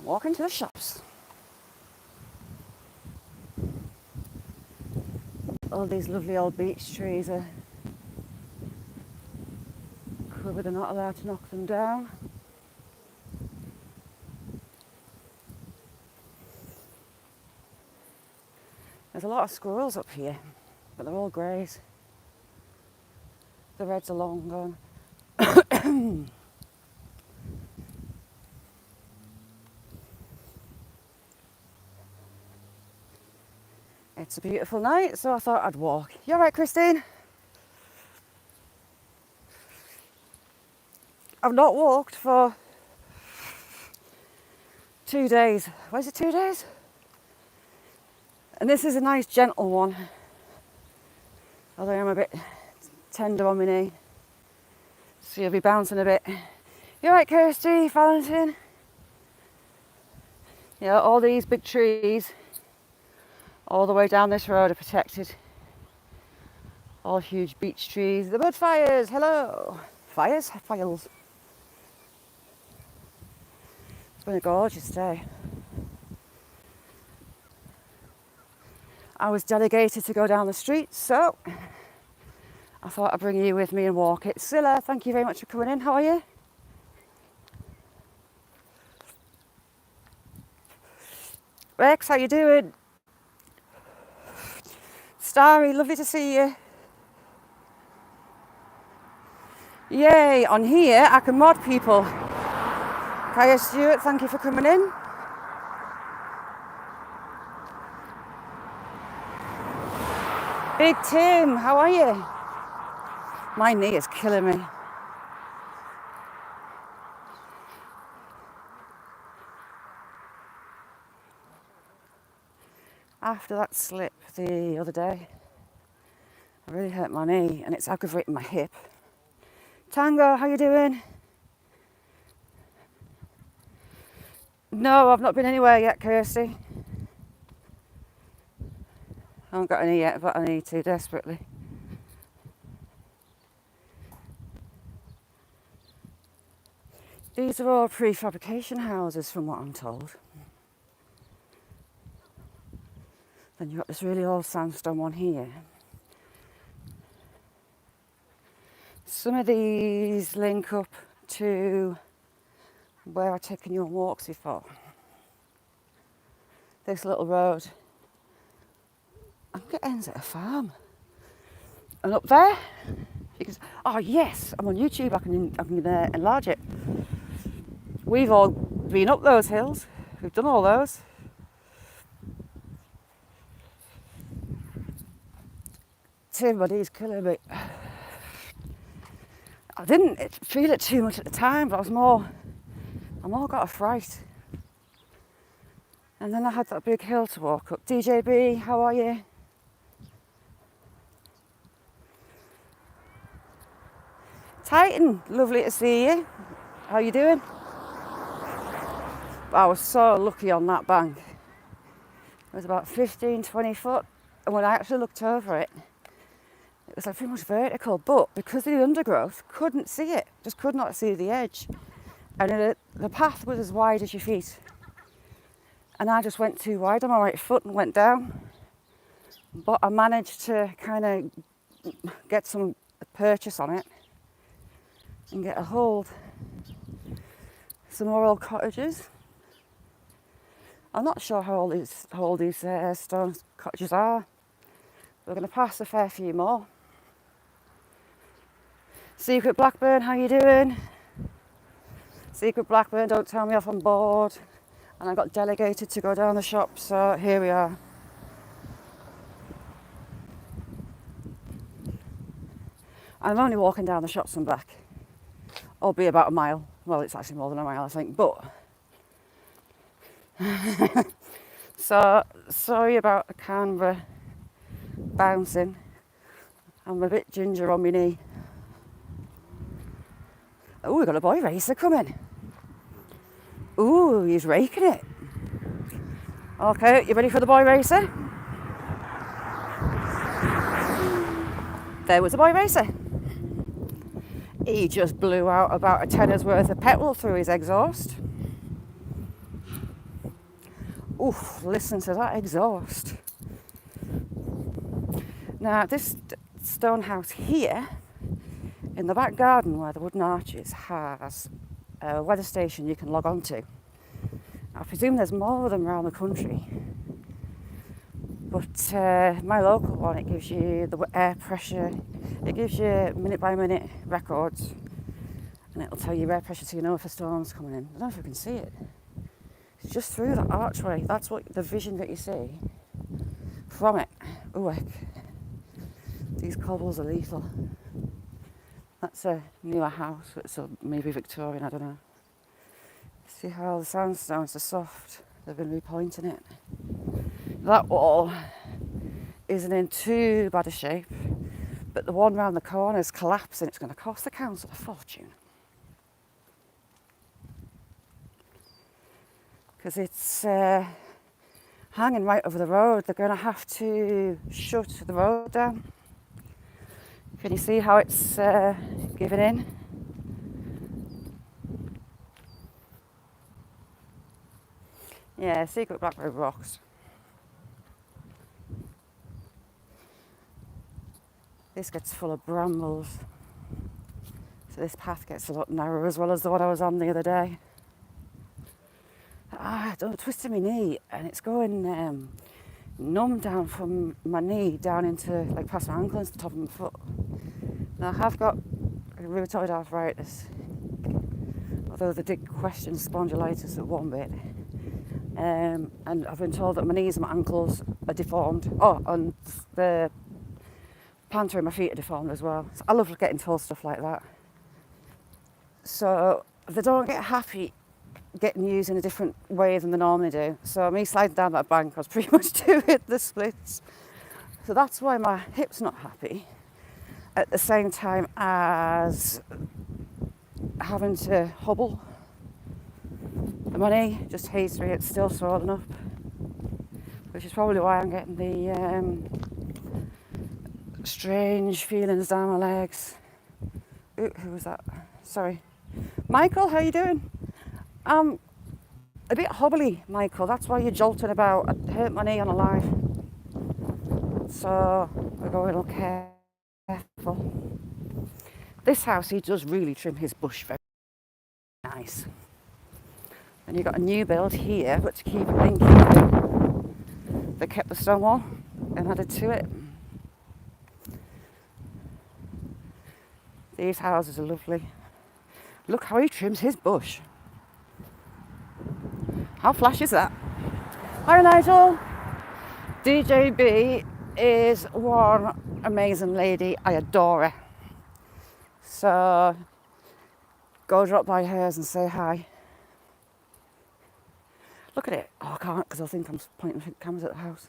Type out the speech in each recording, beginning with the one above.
walking to the shops. All these lovely old beech trees are covered. They're not allowed to knock them down. There's a lot of squirrels up here, but they're all greys. The reds are long gone. It's a beautiful night, so I thought I'd walk. You all right, Christine? I've not walked for 2 days. What is it, 2 days? And this is a nice gentle one. Although I'm a bit tender on my knee. So you'll be bouncing a bit. You all right, Kirsty, Valentin? Yeah, all these big trees all the way down this road are protected. All huge beech trees. The mud fires, hello. Fires? Files. It's been a gorgeous day. I was delegated to go down the street, so I thought I'd bring you with me and walk it. Scylla, thank you very much for coming in. How are you? Rex, how you doing? Starry, lovely to see you. Yay, on here I can mod people. Kaya Stewart, thank you for coming in. Big Tim, how are you? My knee is killing me. After that slip the other day, I really hurt my knee and it's aggravating my hip. Tango, how you doing? No, I've not been anywhere yet, Kirsty. I haven't got any yet, but I need to desperately. These are all prefabrication houses from what I'm told. Then you've got this really old sandstone one here. Some of these link up to where I've taken you on walks before. This little road. I think it ends at a farm. And up there, you can, oh yes, I'm on YouTube, I can enlarge it. We've all been up those hills. We've done all those. Tim, my knee's killing me. I didn't feel it too much at the time, but I more got a fright. And then I had that big hill to walk up. DJB, how are you? Titan, lovely to see you. How you doing? I was so lucky on that bank. It was about 15, 20 foot. And when I actually looked over it, it was like pretty much vertical. But because of the undergrowth, couldn't see it. Just could not see the edge. And the path was as wide as your feet. And I just went too wide on my right foot and went down. But I managed to kind of get some purchase on it and get a hold. Some more old cottages. I'm not sure how old these stone cottages are. We're going to pass a fair few more. Secret Blackburn, how you doing? Secret Blackburn, don't tell me off, I'm bored. And I got delegated to go down the shop, so here we are. I'm only walking down the shops and back. Albeit about a mile. Well, it's actually more than a mile, I think, but... So, sorry about the camera bouncing. I'm a bit ginger on my knee. Oh, we've got a boy racer coming. Ooh, he's raking it. Okay, you ready for the boy racer? There was a boy racer. He just blew out about a tenner's worth of petrol through his exhaust. Oof, listen to that exhaust. Now, this stone house here, in the back garden where the wooden arches, has a weather station you can log on to. I presume there's more of them around the country. But my local one, it gives you the air pressure, it gives you minute by minute records, and it'll tell you air pressure so you know if a storm's coming in. I don't know if you can see it. It's just through the archway. That's what the vision that you see from it. Ooh, these cobbles are lethal. That's a newer house, it's maybe Victorian, I don't know. See how the sandstones are soft? They've been repointing it. That wall isn't in too bad a shape, but the one round the corner is collapsing. It's going to cost the council a fortune. Because it's hanging right over the road. They're going to have to shut the road down. Can you see how it's giving in? Yeah, Secret Blackberry rocks. This gets full of brambles. So this path gets a lot narrower as well as the one I was on the other day. I don't twisted my knee and it's going numb down from my knee down into like past my ankle and the top of my foot. Now I have got rheumatoid arthritis, although they did question spondylitis at one bit. And I've been told that my knees and my ankles are deformed. Oh, and the plantar in my feet are deformed as well. So I love getting told stuff like that. So they don't get happy getting used in a different way than they normally do. So me sliding down that bank, I was pretty much doing the splits. So that's why my hip's not happy. At the same time as having to hobble. The money just hates me, it's still swollen up. Which is probably why I'm getting the strange feelings down my legs. Ooh, who was that? Sorry. Michael, how you doing? A bit hobbly, Michael. That's why you're jolting about. I hurt my knee on a live. So we're going a little careful. This house, he does really trim his bush very nice. And you've got a new build here, but to keep it in keeping, they kept the stone wall and added to it. These houses are lovely. Look how he trims his bush. How flash is that? Hi Nigel. DJB is one amazing lady. I adore her. So go drop by hers and say hi. Look at it. Oh, I can't because I think I'm pointing cameras at the house.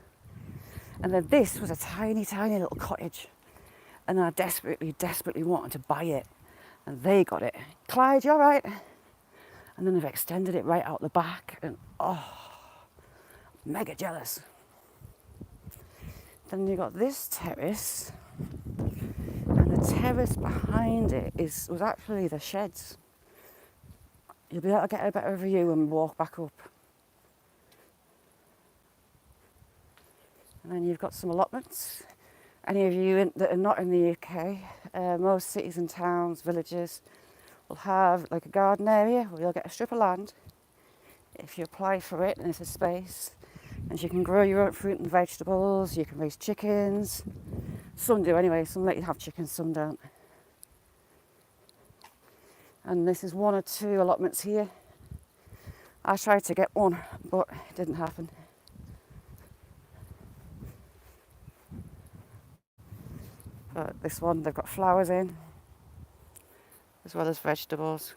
And then this was a tiny, tiny little cottage. And I desperately wanted to buy it. And they got it. Clyde, you all right? And then they've extended it right out the back. And oh, mega jealous. Then you've got this terrace. And the terrace behind it was actually the sheds. You'll be able to get a better view and walk back up. And then you've got some allotments. Any of you that are not in the UK, most cities and towns, villages, will have like a garden area where you'll get a strip of land. If you apply for it and it's a space, and you can grow your own fruit and vegetables, you can raise chickens. Some do anyway, some let you have chickens, some don't. And this is one or two allotments here. I tried to get one, but it didn't happen. But this one, they've got flowers in, as well as vegetables.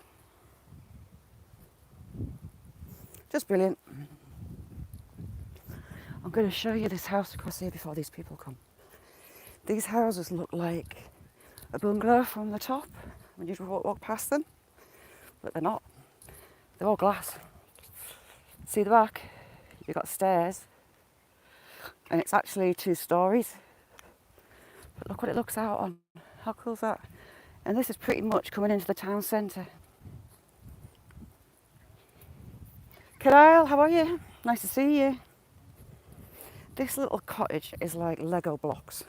Just brilliant. I'm going to show you this house across here before these people come. These houses look like a bungalow from the top when you walk past them, but they're not. They're all glass. See the back? You've got stairs, and it's actually 2 stories. But look what it looks out on. How cool is that? And this is pretty much coming into the town centre. Kyle, how are you? Nice to see you. This little cottage is like Lego blocks.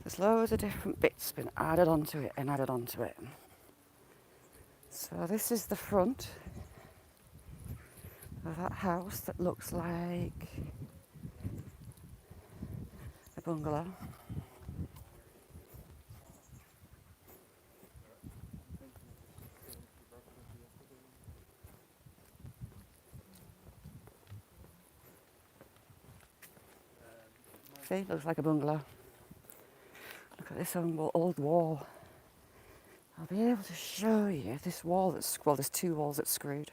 There's loads of different bits been added onto it and added onto it. So this is the front of that house that looks like a bungalow. See, looks like a bungalow. Look at this old wall. I'll be able to show you this wall well, there's two walls that's screwed.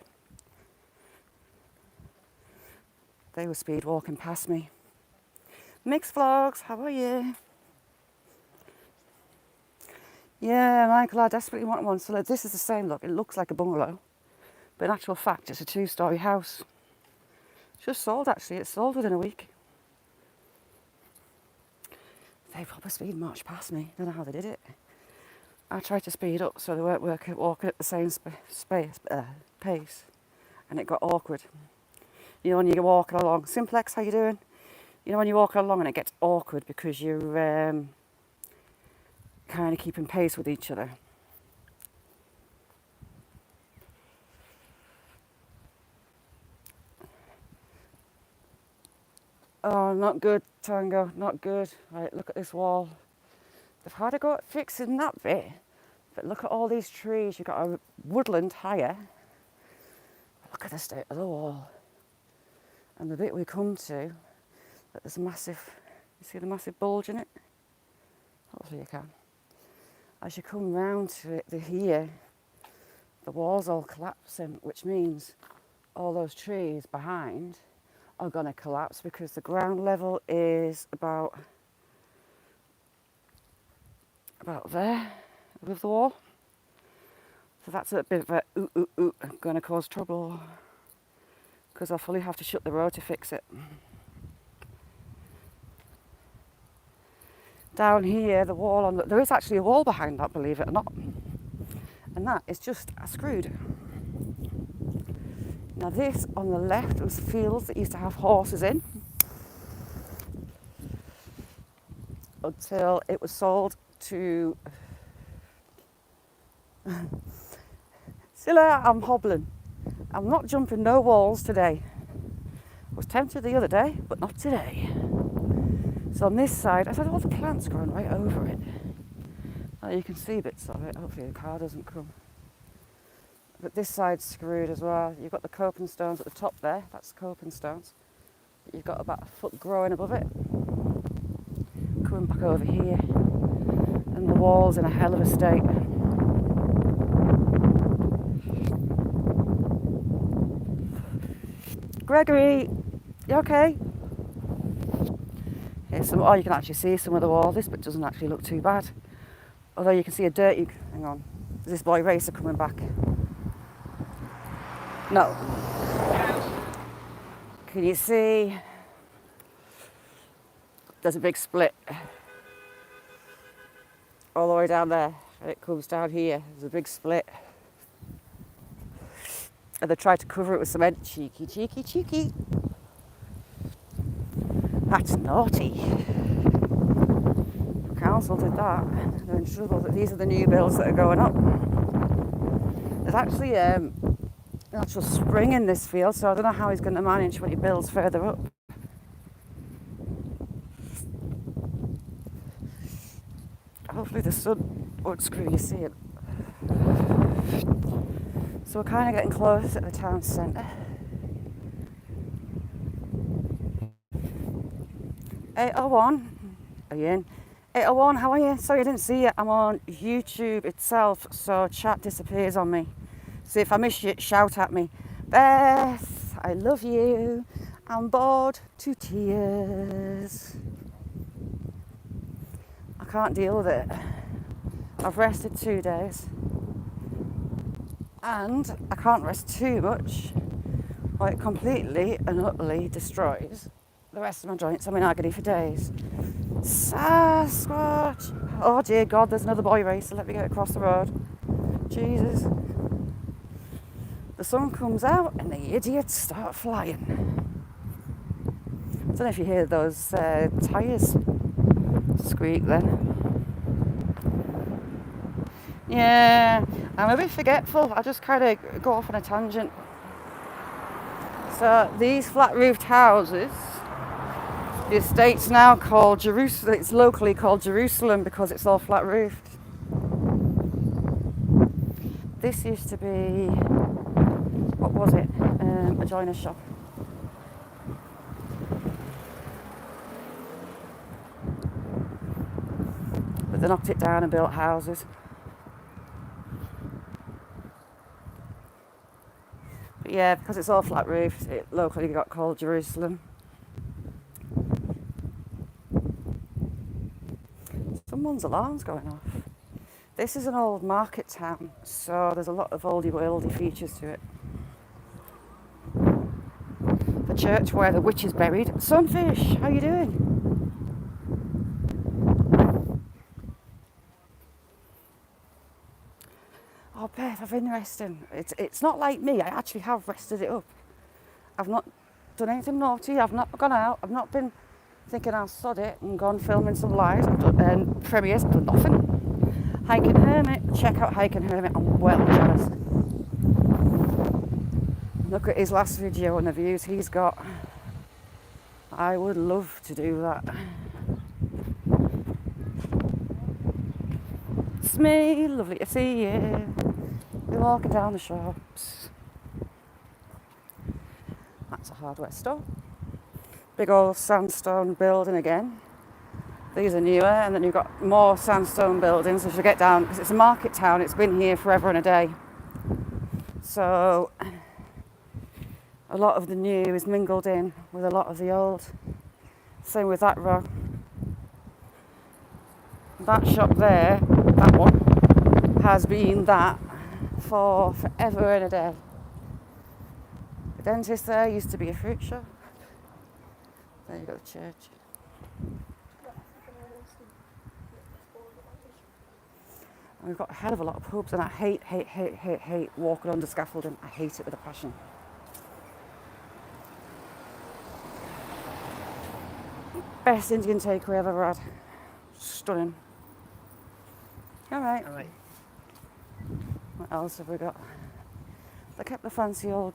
They were speed walking past me. Mixed vlogs, how are you? Yeah, Michael, I desperately want one. So this is the same look. It looks like a bungalow, but in actual fact, it's a 2-story house. Just sold, actually. It sold within a week. They proper speed marched past me. Don't know how they did it. I tried to speed up so they weren't walking at the same pace, and it got awkward. You know, when you're walking along, Simplex, how you doing? You know, when you're walking along and it gets awkward because you're kind of keeping pace with each other. Oh, not good, Tango, not good. Right, look at this wall. They've had to go at fixing that bit, but look at all these trees. You've got a woodland higher. Look at the state of the wall. And the bit we come to, that there's a massive, you see the massive bulge in it? Hopefully you can. As you come round to it, here, the wall's all collapsing, which means all those trees behind are going to collapse because the ground level is about there with the wall. So that's a bit of a going to cause trouble because I'll fully have to shut the road to fix it. Down here, the wall there is actually a wall behind that, believe it or not, and that is just screwed. Now this on the left was fields that used to have horses in until it was sold to Scylla. I'm hobbling. I'm not jumping no walls today. I was tempted the other day, but not today. So on this side, I had all the plants growing right over it. Now you can see bits of it. Hopefully the car doesn't come. But this side's screwed as well. You've got the coping stones at the top there. That's coping stones. You've got about a foot growing above it. Coming back over here. And the wall's in a hell of a state. Gregory, you okay? Here's some, you can actually see some of the wall. This bit doesn't actually look too bad. Although you can see a dirty, hang on. Is this boy racer coming back? No. Can you see? There's a big split all the way down there. And it comes down here. There's a big split. And they tried to cover it with cement. Cheeky, cheeky, cheeky. That's naughty. The council did that. They're in trouble. These are the new bills that are going up. There's actually an actual spring in this field, so I don't know how he's going to manage when he builds further up. Hopefully the sun won't screw you, see it. So we're kind of getting close at the town centre. 801, are you in? 801, how are you? Sorry I didn't see you. I'm on YouTube itself, so chat disappears on me. So if I miss you, shout at me. Beth, I love you. I'm bored to tears. I can't deal with it. I've rested 2 days. And I can't rest too much, or it completely and utterly destroys the rest of my joints. I'm in agony for days. Sasquatch! Oh dear God, there's another boy racer. Let me get across the road. Jesus. The sun comes out and the idiots start flying. don't know if you hear those tyres squeak then. Yeah, I'm a bit forgetful. I just kind of go off on a tangent. So these flat-roofed houses, the estate's now called Jerusalem. It's locally called Jerusalem because it's all flat-roofed. This used to be, what was it? A joiner's shop. But they knocked it down and built houses. But yeah, because it's all flat roofed, it locally got called Jerusalem. Someone's alarm's going off. This is an old market town, so there's a lot of oldie worldy features to it. The church where the witch is buried. Sunfish, how you doing? Oh, Beth, I've been resting. It's not like me. I actually have rested it up. I've not done anything naughty. I've not gone out. I've not been thinking I'll sod it and gone filming some lives and premieres. I've done nothing. Hike and Hermit. Check out Hike and Hermit. I'm well jealous. Look at his last video and the views he's got. I would love to do that. It's me. Lovely to see you. We're walking down the shops. That's a hardware store. Big old sandstone building again. These are newer, and then you've got more sandstone buildings as you get down, because it's a market town. It's been here forever and a day. So a lot of the new is mingled in with a lot of the old. Same with that row. That shop there, that one, has been that for forever and a day. The dentist there used to be a fruit shop. There you go, the church. And we've got a hell of a lot of pubs, and I hate walking under scaffolding. I hate it with a passion. Best Indian takeaway I've ever had. Stunning. All right. What else have we got? They kept the fancy old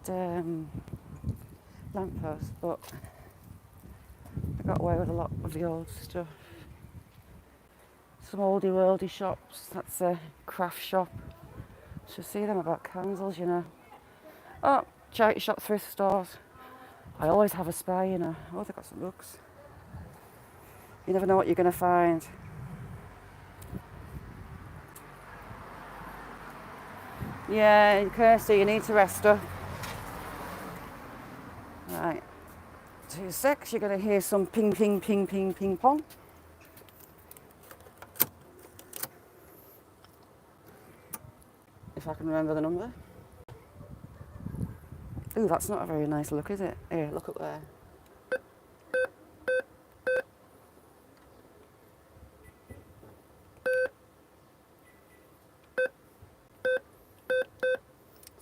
lamppost, but they got away with a lot of the old stuff. Some oldie worldy shops. That's a craft shop. Should see them about candles, you know. Oh, charity shop, thrift stores. I always have a spy, you know. Oh, they've got some books. You never know what you're going to find. Yeah, Kirsty, you need to rest up. Right. 2 secs, you're going to hear some ping, ping, ping, ping, ping, pong. If I can remember the number. Ooh, that's not a very nice look, is it? Here, look up there.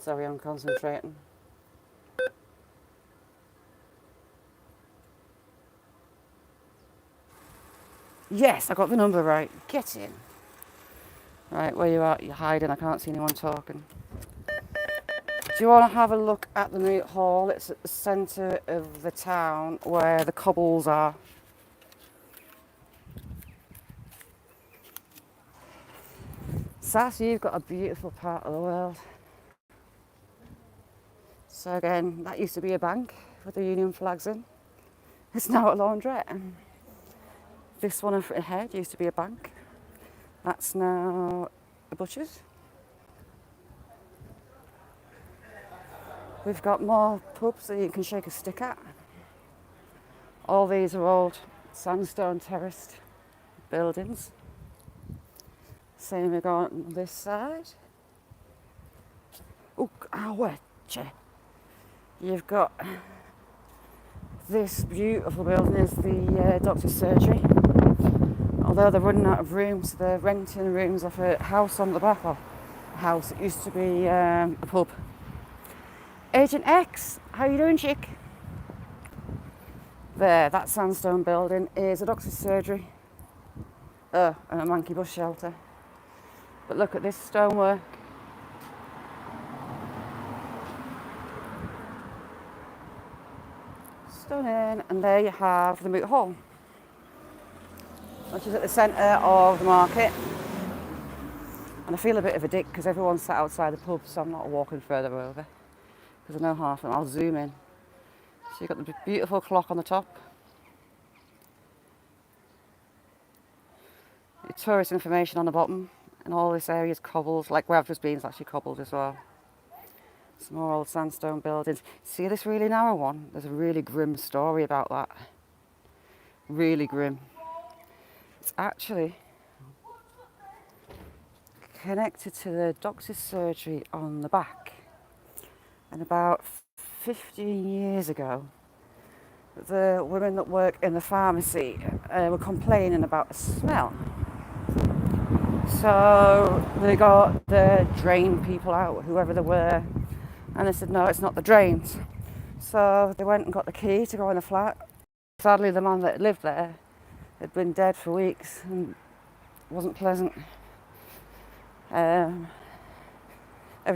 Sorry, I'm concentrating. Yes, I got the number right. Get in. Right, where you at? You're hiding. I can't see anyone talking. Do you want to have a look at the Moot Hall? It's at the centre of the town where the cobbles are. Sass, you've got a beautiful part of the world. So again, that used to be a bank with the Union flags in. It's now a laundrette. This one ahead used to be a bank. That's now a butcher's. We've got more pubs that you can shake a stick at. All these are old sandstone terraced buildings. Same we go on this side. Oh, wetcha. You've got this beautiful building is the doctor's surgery. Although they're running out of rooms, they're renting rooms off a house on the back of a house. It used to be a pub. Agent X, how you doing, chick? there, that sandstone building, is a doctor's surgery and a monkey bus shelter. But look at this stonework. Stunning. And there you have the Moot Hall, which is at the centre of the market. And I feel a bit of a dick because everyone's sat outside the pub, so I'm not walking further over because I know half of them. I'll zoom in. So you've got the beautiful clock on the top. Your tourist information on the bottom, and all this area is cobbled, like where I've just been is actually cobbled as well. Some more old sandstone buildings. See this really narrow one? There's a really grim story about that. Really grim. It's actually connected to the doctor's surgery on the back. And about 15 years ago, the women that work in the pharmacy were complaining about a smell. So they got the drain people out, whoever they were, and they said, no, it's not the drains. So they went and got the key to go in the flat. Sadly, the man that lived there had been dead for weeks and it wasn't pleasant. Every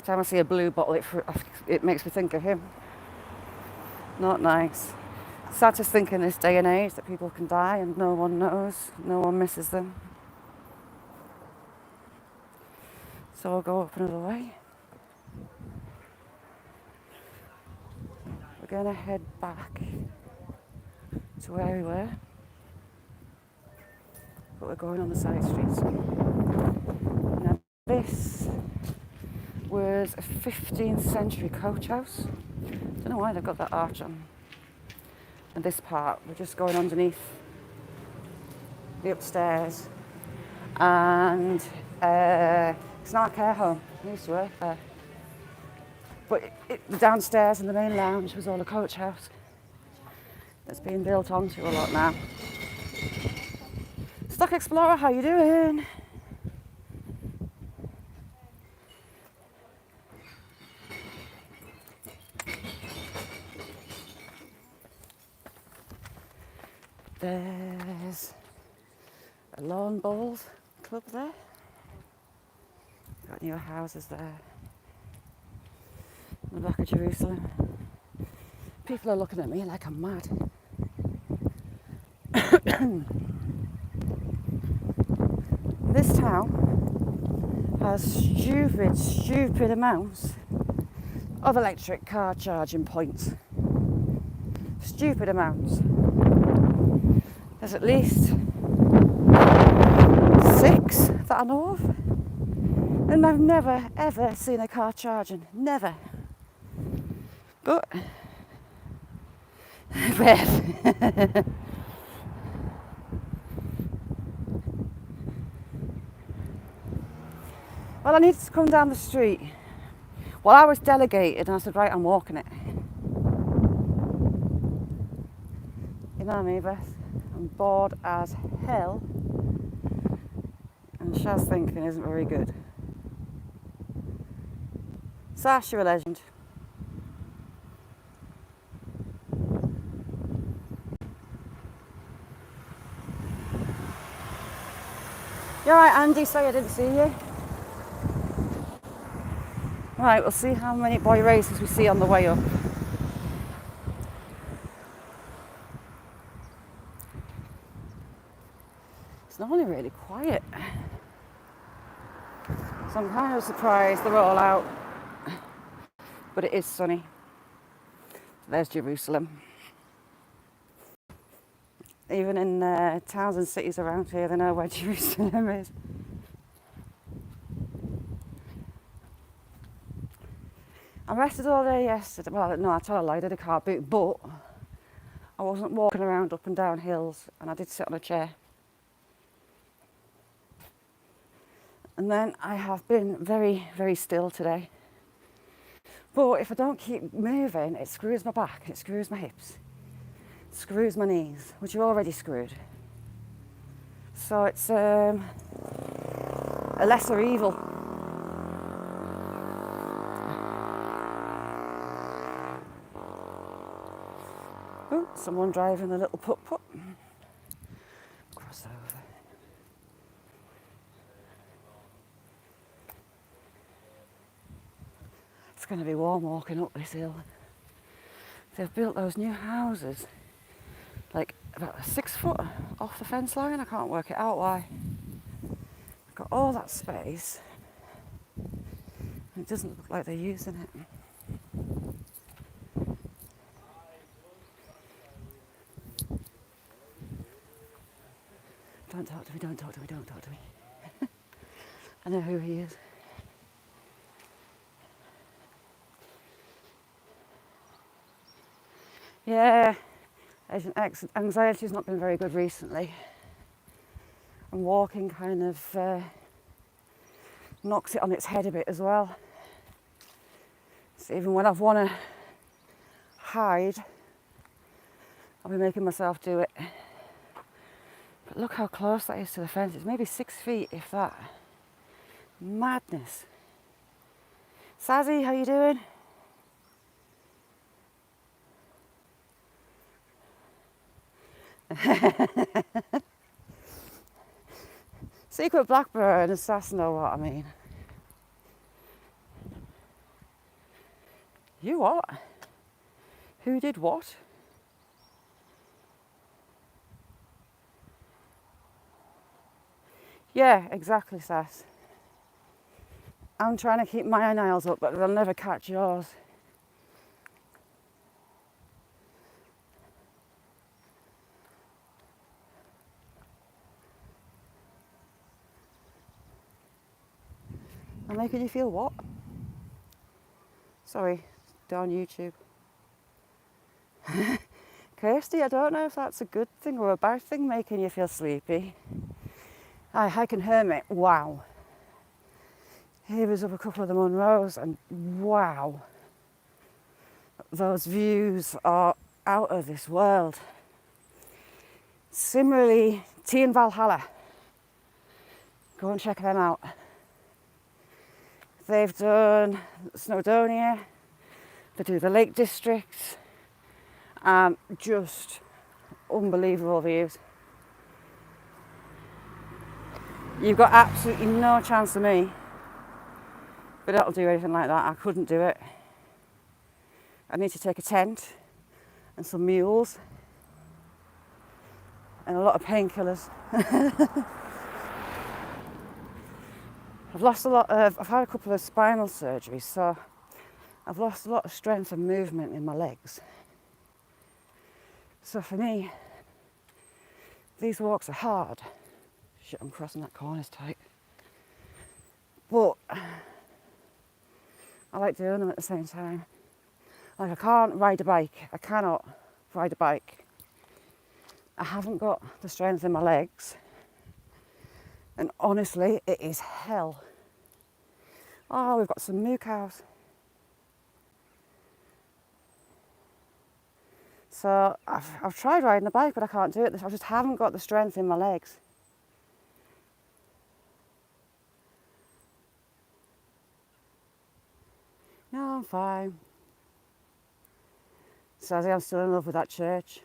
time I see a blue bottle, it makes me think of him. Not nice. Sad to think in this day and age that people can die and no one knows, no one misses them. So I'll go up another way. We're going to head back to where we were, but we're going on the side streets. Now this was a 15th century coach house. Don't know why they've got that arch on. And this part, we're just going underneath the upstairs. And it's not a care home. I used to work there. But the downstairs in the main lounge was all a coach house. That's being built onto a lot now. Stock Explorer, how you doing? There's a lawn bowls club there. Got new houses there. On the back of Jerusalem. People are looking at me like I'm mad. This town has stupid amounts of electric car charging points. Stupid amounts. There's at least 6 that I know of. And I've never ever seen a car charging. Never. But Beth. Well, I needed to come down the street. Well, I was delegated and I said, right, I'm walking it. You know me, Beth? I'm bored as hell. And Shaz thinking isn't very good. Sash, you're a legend. You alright, Andy? Sorry I didn't see you. Right, we'll see how many boy racers we see on the way up. It's normally really quiet. So I'm kind of surprised they're all out. But it is sunny. There's Jerusalem. Even in towns and cities around here, they know where Jerusalem is. I rested all day yesterday. Well, no, I tell a lie, I did a car boot, but I wasn't walking around up and down hills, and I did sit on a chair. And then I have been very, very still today. But if I don't keep moving, it screws my back, it screws my hips, it screws my knees, which are already screwed. So it's a lesser evil. Oh, someone driving a little putt-putt. Cross over. It's going to be warm walking up this hill. They've built those new houses like about 6 foot off the fence line. I can't work it out why. Got all that space. It doesn't look like they're using it. Don't talk to me, don't talk to me, don't talk to me. I know who he is. Yeah, anxiety's not been very good recently. And walking kind of knocks it on its head a bit as well. So even when I've want to hide, I'll be making myself do it. But look how close that is to the fence. It's maybe 6 feet, if that. Madness. Sazzy, how you doing? Secret blackbird and Sass know what I mean. You what? Who did what? Yeah, exactly, Sass. I'm trying to keep my nails up, but they'll never catch yours. I'm making you feel what? Sorry, down YouTube. Kirsty, I don't know if that's a good thing or a bad thing, making you feel sleepy. I can hear me. Wow. He was up a couple of the Munros and wow. Those views are out of this world. Similarly, Tea and Valhalla. Go and check them out. They've done Snowdonia, they do the Lake District, just unbelievable views. You've got absolutely no chance of me, but I don't do anything like that. I couldn't do it. I need to take a tent and some mules and a lot of painkillers. I've had a couple of spinal surgeries, so I've lost a lot of strength and movement in my legs. So for me, these walks are hard. Shit, I'm crossing that corner's tight. But I like doing them at the same time. Like I can't ride a bike. I cannot ride a bike. I haven't got the strength in my legs. And honestly, it is hell. Oh, we've got some moo cows. So I've tried riding a bike, but I can't do it. I just haven't got the strength in my legs. No, I'm fine. Sazzy, I'm still in love with that church.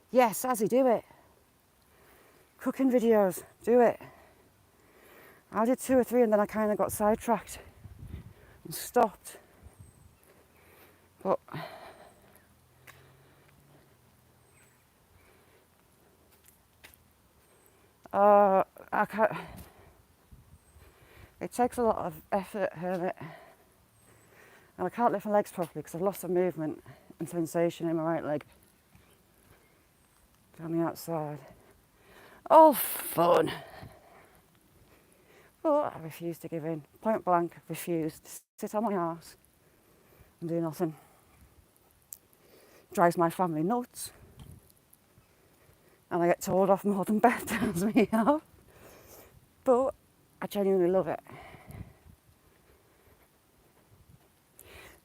Yes, Sazzy, do it. Cooking videos, do it. I did 2 or 3 and then I kind of got sidetracked and stopped. But I can't. It takes a lot of effort, Hermit. And I can't lift my legs properly because I've lost the movement and sensation in my right leg. Down the outside. All fun. But I refuse to give in. Point blank, refused to sit on my arse and do nothing. Drives my family nuts. And I get told off more than Beth tells me off. But I genuinely love it.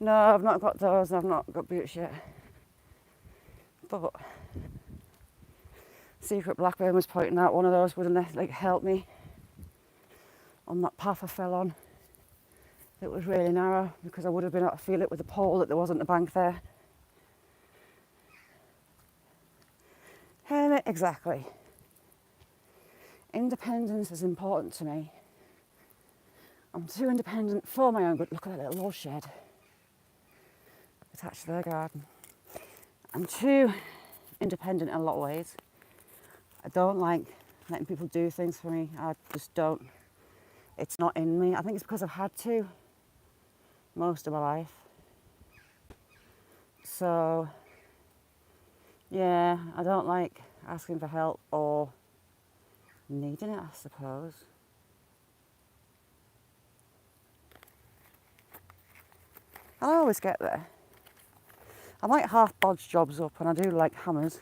No, I've not got those, I've not got boots yet. But Secret Blackburn was pointing out one of those would have helped me on that path I fell on It was really narrow because I would have been able to feel it with the pole that there wasn't a bank there. Exactly. Independence is important to me. I'm too independent for my own good. Look at that little old shed attached to their garden. I'm too independent in a lot of ways. I don't like letting people do things for me. I just don't. It's not in me. I think it's because I've had to most of my life. So, yeah, I don't like asking for help or needing it, I suppose. I always get there. I might half bodge jobs up, and I do like hammers.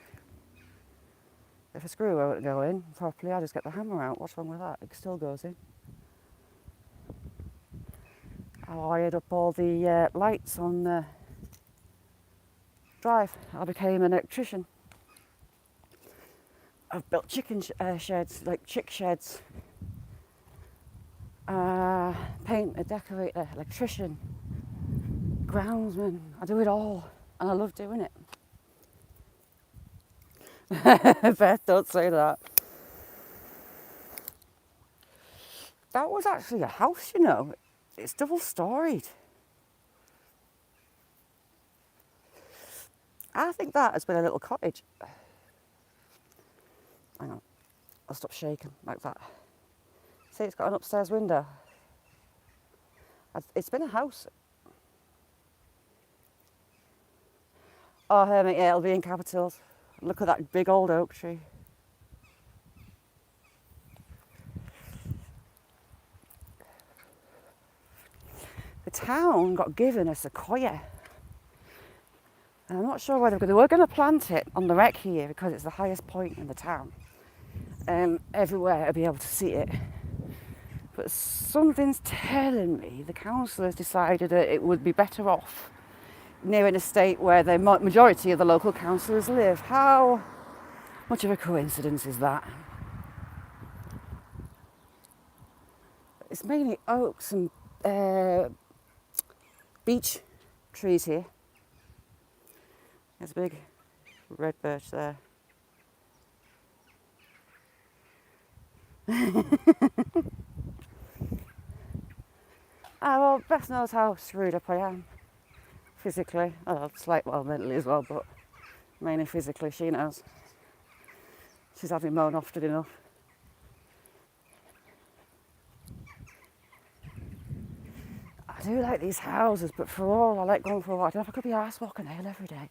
If a screw won't go in properly, I just get the hammer out. What's wrong with that? It still goes in. I wired up all the lights on the drive. I became an electrician. I've built chicken sheds, like chick sheds. Painter, decorator, electrician, groundsman. I do it all, and I love doing it. Beth, don't say that. That was actually a house, you know. It's double-storied. I think that has been a little cottage. Hang on, I'll stop shaking like that. See, it's got an upstairs window. It's been a house. Oh, Hermit, yeah, it'll be in capitals. Look at that big old oak tree. The town got given a sequoia. And I'm not sure whether they were going to plant it on the wreck here because it's the highest point in the town. Everywhere to be able to see it. But something's telling me the councillors decided that it would be better off near an estate where the majority of the local councillors live. How much of a coincidence is that? It's mainly oaks and beech trees here. There's a big red birch there. Well, Beth knows how screwed up I am. Physically. Oh, well, mentally as well, but mainly physically, she knows. She's had me moan often enough. I do like these houses, but for all I like going for a walk. I don't know if I could be arse walking a hill every day.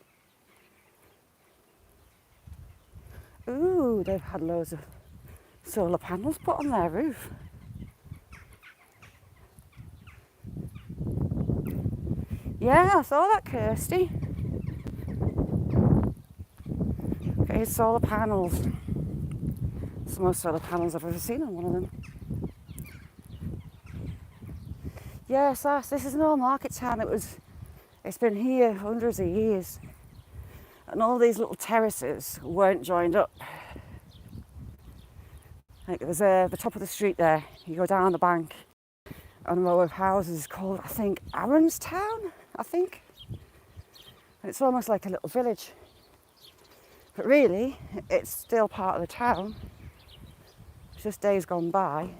Ooh, they've had loads of solar panels put on their roof. Yeah, I saw that, Kirsty. Okay, solar panels. It's the most solar panels I've ever seen on one of them. Yes, this is an old market town. It's been here hundreds of years. And all these little terraces weren't joined up. Like there's the top of the street there. You go down the bank, and a row of houses called, I think, Aronstown, And it's almost like a little village. But really, it's still part of the town. It's just days gone by.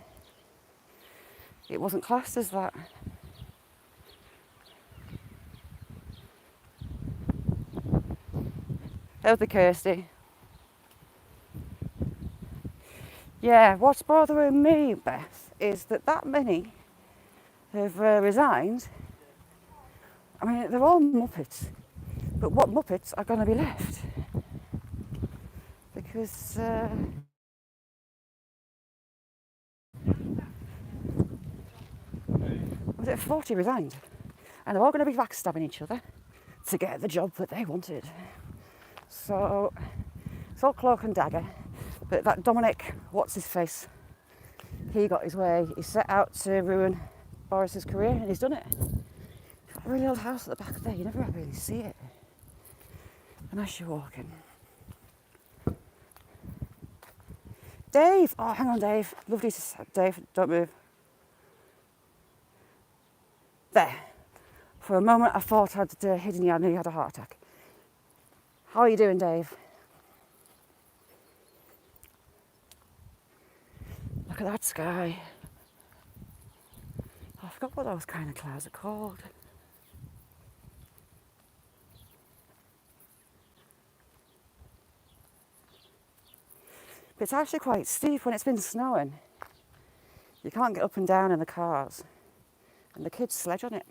It wasn't classed as that. There's the Kirsty. Yeah, what's bothering me, Beth, is that many have resigned. I mean, they're all Muppets, but what Muppets are going to be left? Because was it 40 resigned? And they're all going to be backstabbing each other to get the job that they wanted. So it's all cloak and dagger. But that Dominic, what's his face? He got his way. He set out to ruin Boris's career, and he's done it. He's got a really old house at the back there. You never really see it unless you're walking. Dave! Oh, hang on, Dave. Lovely to see Dave. Don't move. There. For a moment I thought I'd hidden you. I knew you had a heart attack. How are you doing, Dave? Look at that sky. I forgot what those kind of clouds are called. But it's actually quite steep when it's been snowing. You can't get up and down in the cars. And the kids sledge on it.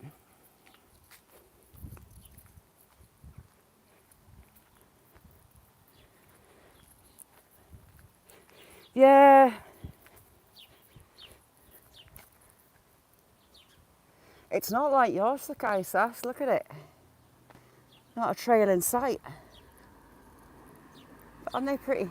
Yeah. It's not like yours, look, Sass, look at it. Not a trail in sight. But aren't they pretty?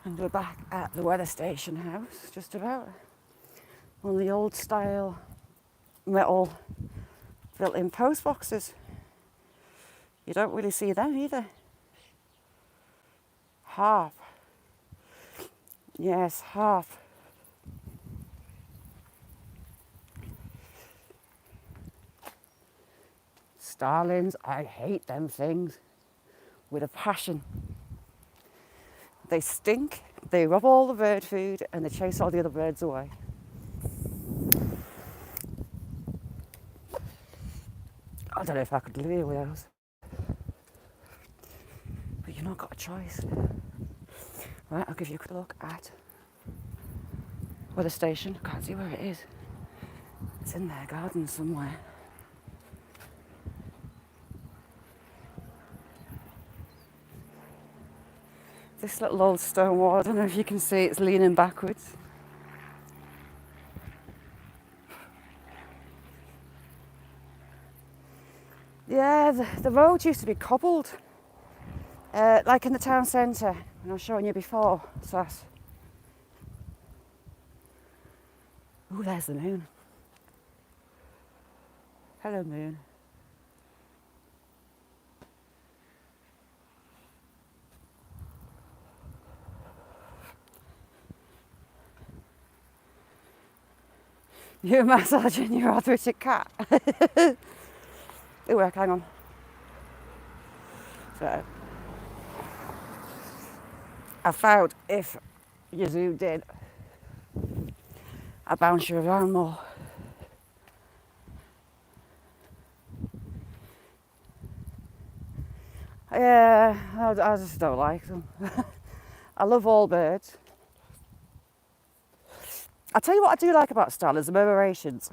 And we're back at the weather station house, just about. On the old style metal built-in post boxes. You don't really see them either. Harp. Yes, harp. Starlings, I hate them things with a passion. They stink, they rob all the bird food, and they chase all the other birds away. I don't know if I could live here with those. But you've not got a choice. Right, I'll give you a quick look at weather station. I can't see where it is. It's in their garden somewhere. This little old stone wall, I don't know if you can see, it's leaning backwards. Yeah, the road used to be cobbled, like in the town centre, and I was showing you before, Sass. Ooh, there's the moon. Hello, moon. You're massaging your arthritic cat. Ooh, hang on. So, I found if you zoomed in, I bounce you around more. Yeah, I just don't like them. I love all birds. I'll tell you what I do like about starlings, the murmurations.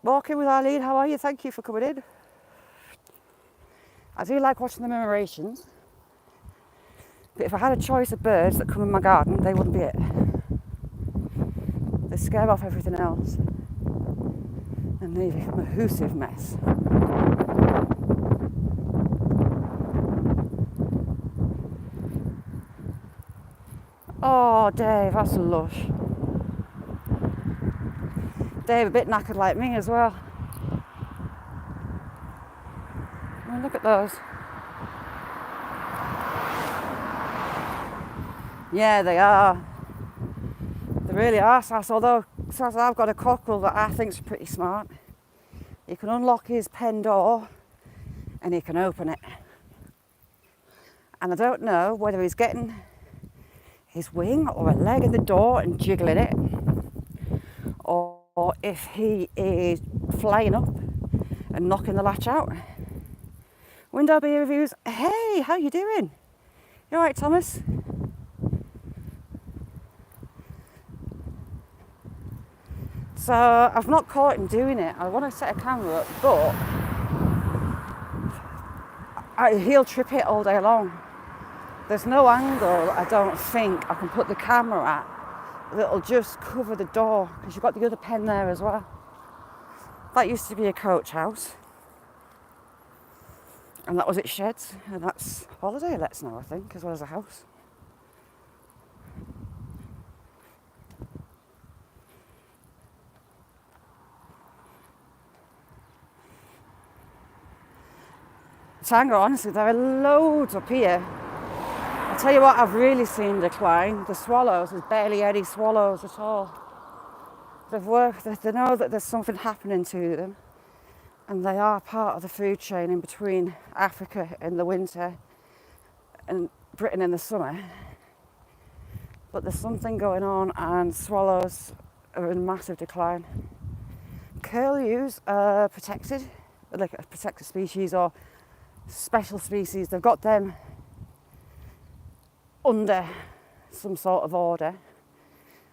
Walking with Eileen, how are you? Thank you for coming in. I do like watching the murmurations. But if I had a choice of birds that come in my garden, they wouldn't be it. They scare off everything else. And they become a hoosive mess. Oh, Dave, that's lush. Dave, a bit knackered like me as well. Oh, look at those. Yeah, they are. They really are, Sass. Although, Sass, I've got a cockerel that I think's pretty smart. He can unlock his pen door and he can open it. And I don't know whether he's getting his wing or a leg in the door and jiggling it, or if he is flying up and knocking the latch out. Window Bee Reviews. Hey, how you doing? You all right, Thomas? So I've not caught him doing it. I want to set a camera up, but he'll trip it all day long. There's no angle, I don't think, I can put the camera at that'll just cover the door, because you've got the other pen there as well. That used to be a coach house, and that was its sheds, and that's holiday lets now, I think, as well as a house. Tango, honestly, there are loads up here. I'll tell you what, I've really seen decline. The swallows, there's barely any swallows at all. They know that there's something happening to them, and they are part of the food chain in between Africa in the winter and Britain in the summer. But there's something going on, and swallows are in massive decline. Curlews are protected, like a protected species or special species. They've got them under some sort of order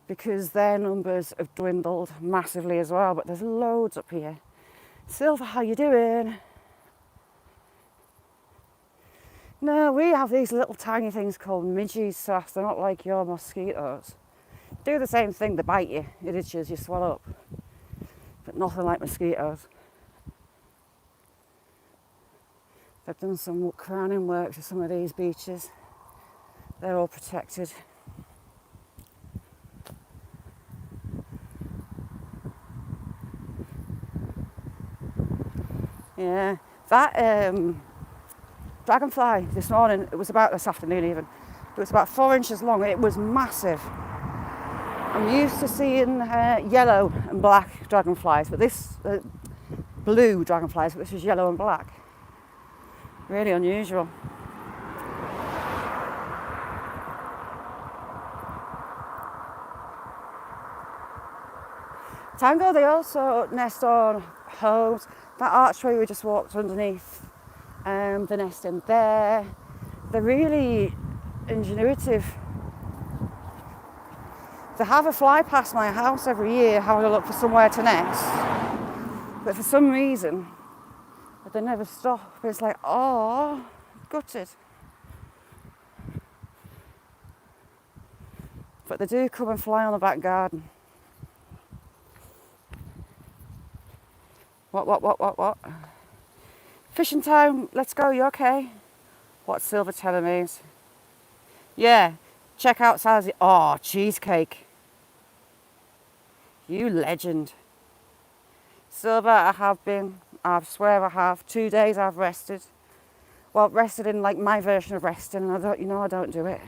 because their numbers have dwindled massively as well. But there's loads up here. Silver, how you doing? No, we have these little tiny things called midges, so they're not like your mosquitoes. Do the same thing, they bite you, it itches, you swell up. But nothing like mosquitoes. They've done some crowning work to some of these beaches. They're all protected. Yeah, that dragonfly this morning, this afternoon even, it was about 4 inches long. It was massive. I'm used to seeing yellow and black dragonflies, but this blue dragonflies, which is yellow and black. Really unusual. Tango, they also nest on homes. That archway we just walked underneath, they nest in there. They're really ingenuitive. They have a fly past my house every year having a look for somewhere to nest. But for some reason, they never stop. It's like, oh, gutted. But they do come and fly on the back garden. What? Fishing time, let's go, you okay? What's Silver telling me? Yeah, check out Sazzy. Oh, cheesecake. You legend. Silver, I swear I have. 2 days I've rested. Well, rested in like my version of resting, and I don't do it.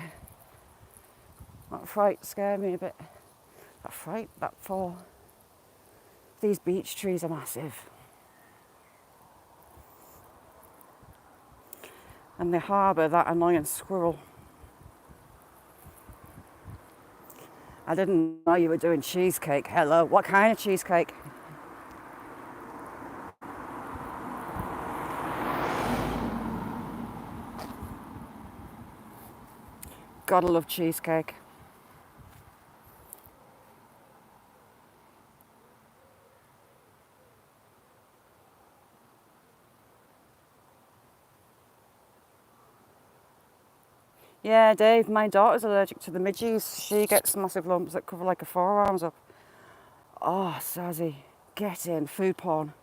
That fright scared me a bit. That fall. These beech trees are massive. And they harbour that annoying squirrel. I didn't know you were doing cheesecake. Hello, what kind of cheesecake? Gotta love cheesecake. Yeah, Dave, my daughter's allergic to the midges. She gets massive lumps that cover like her forearms up. Oh, Sazzy, get in, food porn.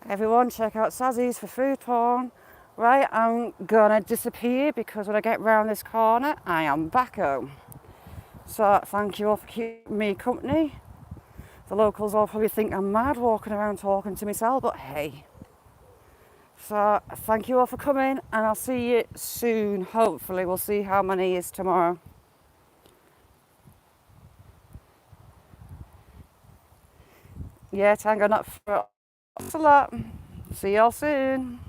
Everyone check out Sazzy's for food porn. Right, I'm gonna disappear because when I get round this corner, I am back home. So thank you all for keeping me company. The locals all probably think I'm mad walking around talking to myself, but hey. So thank you all for coming, and I'll see you soon. Hopefully we'll see how many is tomorrow. Yeah, Tango, not for. Thanks a lot. See y'all soon.